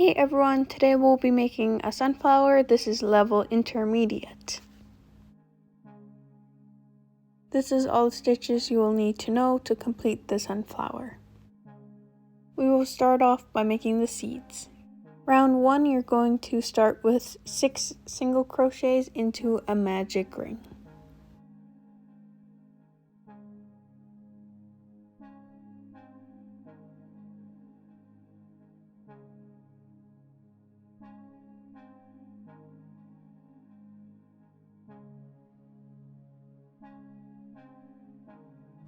Hey everyone, today we'll be making a sunflower. This is level intermediate. This is all the stitches you will need to know to complete the sunflower. We will start off by making the seeds. Round 1, you're going to start with 6 single crochets into a magic ring.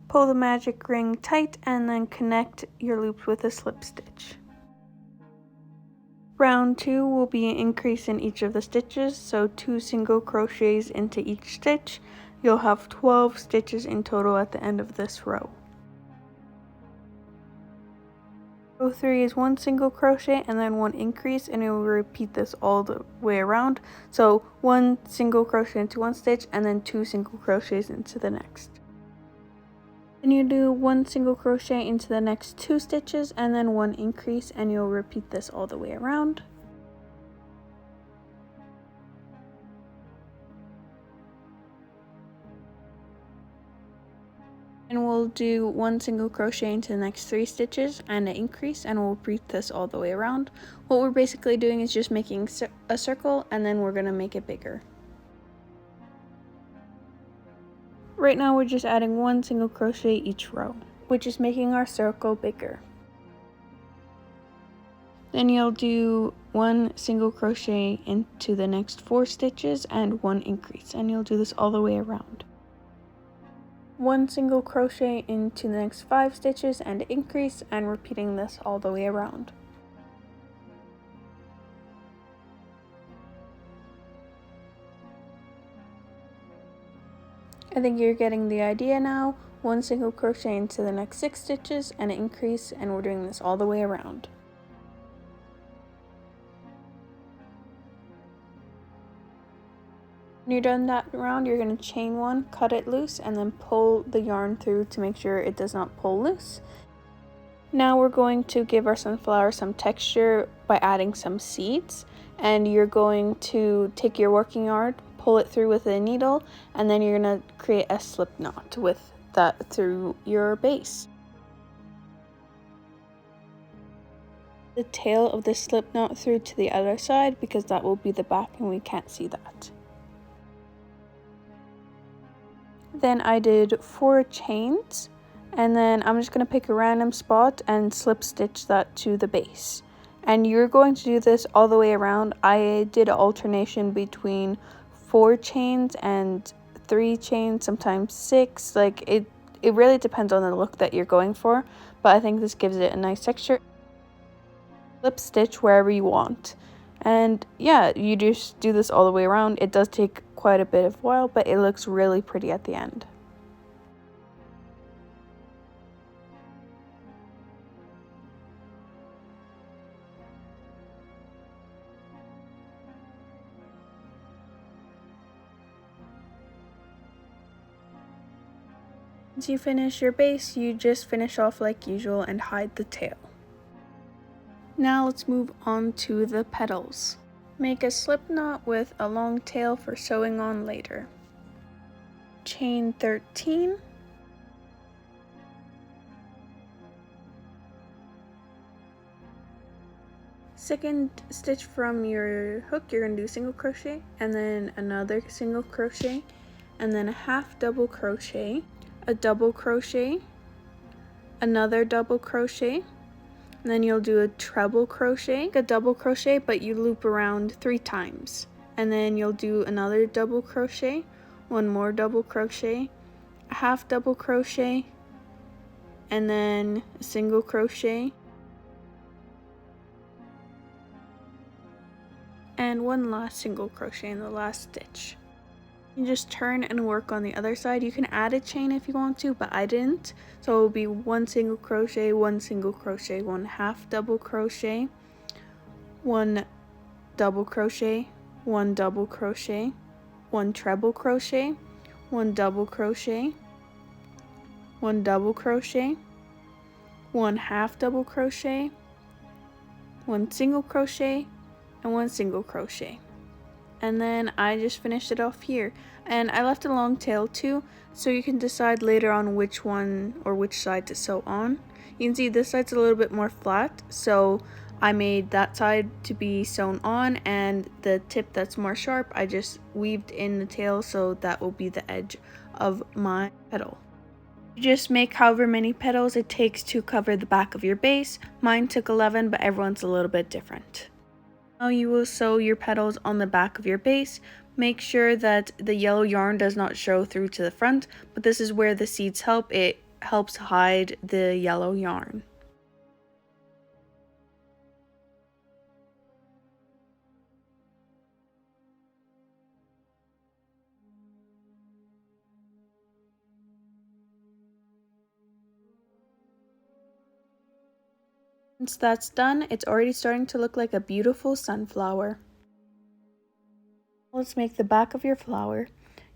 Pull the magic ring tight and then connect your loops with a slip stitch. Round 2 will be an increase in each of the stitches, so 2 single crochets into each stitch. You'll have 12 stitches in total at the end of this row. Row 3 is 1 single crochet and then 1 increase, and you will repeat this all the way around. So 1 single crochet into one stitch and then 2 single crochets into the next. Then you do 1 single crochet into the next 2 stitches and then 1 increase, and you'll repeat this all the way around. And we'll do 1 single crochet into the next 3 stitches and an increase, and we'll repeat this all the way around. What we're basically doing is just making a circle, and then we're going to make it bigger. Right now we're just adding 1 single crochet each row, which is making our circle bigger. Then you'll do 1 single crochet into the next 4 stitches and 1 increase, and you'll do this all the way around. 1 single crochet into the next 5 stitches and increase, and repeating this all the way around. I think you're getting the idea now. 1 single crochet into the next 6 stitches and an increase, and we're doing this all the way around. When you're done that round, you're going to chain 1, cut it loose, and then pull the yarn through to make sure it does not pull loose. Now we're going to give our sunflower some texture by adding some seeds, and you're going to take your working yarn, pull it through with a needle, and then you're going to create a slip knot with that through your base. The tail of the slip knot through to the other side, because that will be the back and we can't see that. Then I did 4 chains, and then I'm just going to pick a random spot and slip stitch that to the base. And you're going to do this all the way around. I did an alternation between 4 chains and 3 chains, sometimes 6. Like it really depends on the look that you're going for, but I think this gives it a nice texture. Slip stitch wherever you want. And yeah, you just do this all the way around. It does take quite a bit of while, but it looks really pretty at the end. Once you finish your base, you just finish off like usual and hide the tail. Now let's move on to the petals. Make a slip knot with a long tail for sewing on later. Chain 13. Second stitch from your hook, you're going to do single crochet, and then another single crochet, and then a half double crochet, a double crochet, another double crochet, and then you'll do a treble crochet, a double crochet, but you loop around 3 times. And then you'll do another double crochet, 1 more double crochet, a half double crochet, and then a single crochet, and 1 last single crochet in the last stitch. You just turn and work on the other side. You can add a chain if you want to, but I didn't. So it will be 1 single crochet, 1 single crochet, 1 half double crochet, 1 double crochet, 1 double crochet, 1 treble crochet, 1 double crochet, 1 double crochet, 1 half double crochet, one single crochet, and one single crochet. And then I just finished it off here. And I left a long tail too, so you can decide later on which one or which side to sew on. You can see this side's a little bit more flat, so I made that side to be sewn on, and the tip that's more sharp I just weaved in the tail, so that will be the edge of my petal. You just make however many petals it takes to cover the back of your base. Mine took 11, but everyone's a little bit different. Now you will sew your petals on the back of your base. Make sure that the yellow yarn does not show through to the front, but this is where the seeds help. It helps hide the yellow yarn. Once that's done, it's already starting to look like a beautiful sunflower. Let's make the back of your flower.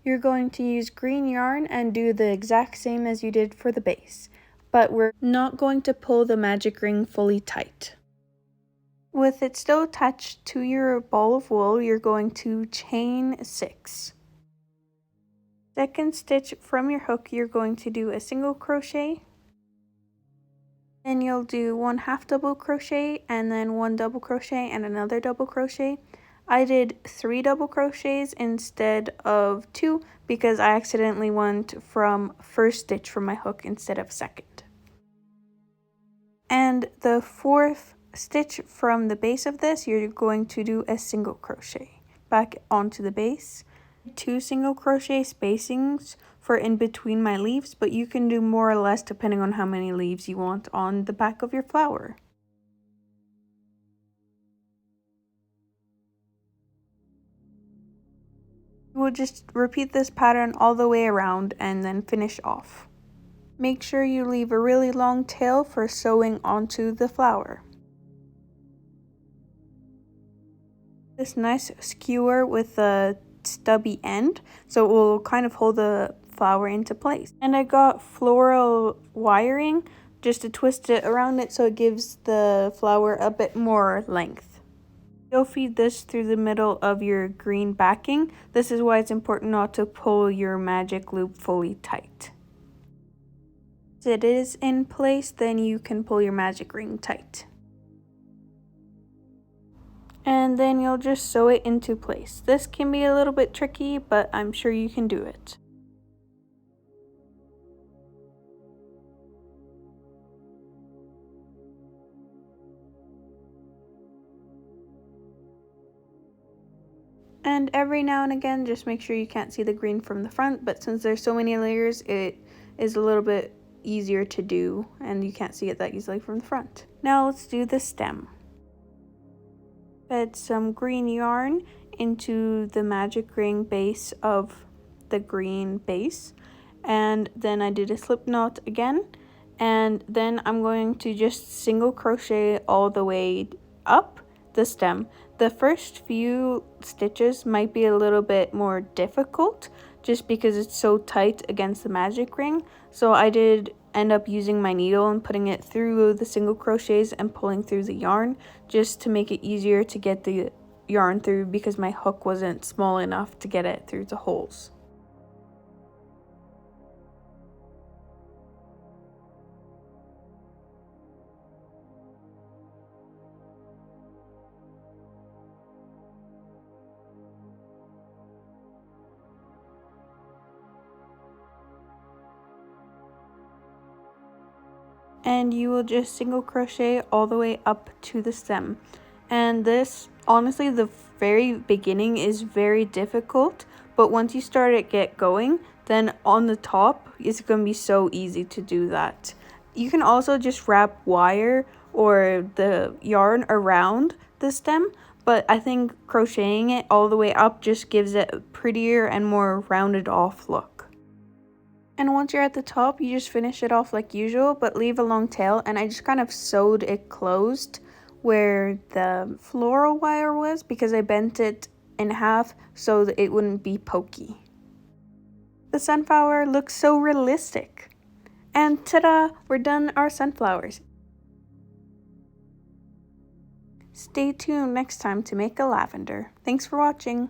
You're going to use green yarn and do the exact same as you did for the base, but we're not going to pull the magic ring fully tight. With it still attached to your ball of wool, you're going to chain 6. Second stitch from your hook, you're going to do a single crochet. Then you'll do 1 half double crochet and then 1 double crochet and another double crochet. I did 3 double crochets instead of 2 because I accidentally went from first stitch from my hook instead of second. And the 4th stitch from the base of this, you're going to do a single crochet back onto the base. 2 single crochet spacings for in between my leaves, but you can do more or less depending on how many leaves you want on the back of your flower. We'll just repeat this pattern all the way around and then finish off. Make sure you leave a really long tail for sewing onto the flower. This nice skewer with a stubby end, so it will kind of hold the flower into place. And I got floral wiring just to twist it around it so it gives the flower a bit more length. You'll feed this through the middle of your green backing. This is why it's important not to pull your magic loop fully tight. Once it is in place, then you can pull your magic ring tight. And then you'll just sew it into place. This can be a little bit tricky, but I'm sure you can do it. And every now and again, just make sure you can't see the green from the front, but since there's so many layers, it is a little bit easier to do, and you can't see it that easily from the front. Now let's do the stem. Fed some green yarn into the magic ring base of the green base, and then I did a slip knot again, and then I'm going to just single crochet all the way up the stem. The first few stitches might be a little bit more difficult just because it's so tight against the magic ring, so I did end up using my needle and putting it through the single crochets and pulling through the yarn just to make it easier to get the yarn through because my hook wasn't small enough to get it through the holes. And you will just single crochet all the way up to the stem. And this, honestly, the very beginning is very difficult, but once you start to get going, then on the top it's going to be so easy to do that. You can also just wrap wire or the yarn around the stem, but I think crocheting it all the way up just gives it a prettier and more rounded off look. And once you're at the top, you just finish it off like usual, but leave a long tail, and I just kind of sewed it closed where the floral wire was because I bent it in half so that it wouldn't be pokey. The sunflower looks so realistic. And ta-da! We're done our sunflowers. Stay tuned next time to make a lavender. Thanks for watching.